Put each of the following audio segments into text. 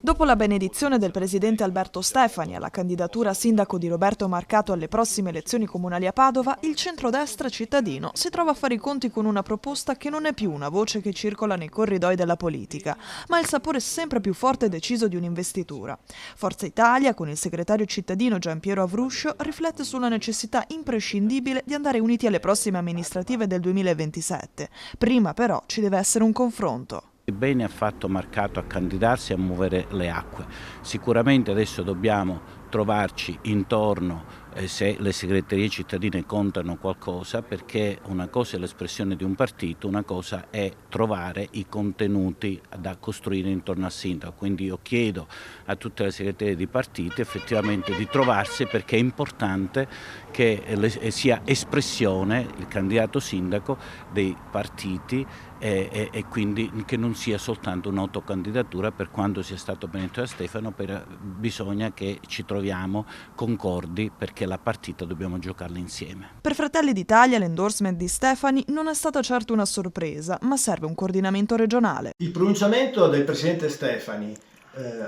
Dopo la benedizione del presidente Alberto Stefani alla candidatura a sindaco di Roberto Marcato alle prossime elezioni comunali a Padova, il centrodestra cittadino si trova a fare i conti con una proposta che non è più una voce che circola nei corridoi della politica, ma il sapore sempre più forte e deciso di un'investitura. Forza Italia, con il segretario cittadino Giampiero Avruscio, riflette sulla necessità imprescindibile di andare uniti alle prossime amministrative del 2027. Prima però ci deve essere un confronto. Bene ha fatto Marcato a candidarsi e a muovere le acque. Sicuramente adesso dobbiamo trovarci intorno se le segreterie cittadine contano qualcosa, perché una cosa è l'espressione di un partito, una cosa è trovare i contenuti da costruire intorno al sindaco. Quindi io chiedo a tutte le segreterie di partito effettivamente di trovarsi, perché è importante che sia espressione il candidato sindaco dei partiti e quindi che non sia soltanto un'autocandidatura, per quanto sia stato benedetto da Stefano. Bisogna che ci troviamo concordi, perché la partita dobbiamo giocarla insieme. Per Fratelli d'Italia l'endorsement di Stefani non è stata certo una sorpresa, ma serve un coordinamento regionale. Il pronunciamento del presidente Stefani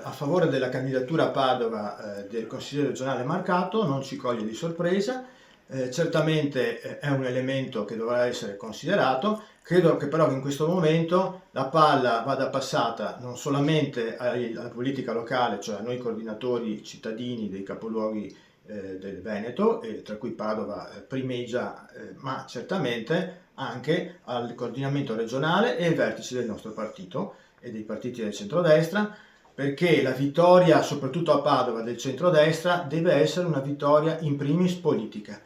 a favore della candidatura a Padova del consigliere regionale Marcato non ci coglie di sorpresa. Certamente è un elemento che dovrà essere considerato. Credo che però in questo momento la palla vada passata non solamente alla politica locale, cioè a noi coordinatori cittadini dei capoluoghi del Veneto, tra cui Padova primeggia, ma certamente anche al coordinamento regionale e ai vertici del nostro partito e dei partiti del centrodestra, perché la vittoria, soprattutto a Padova, del centrodestra deve essere una vittoria in primis politica.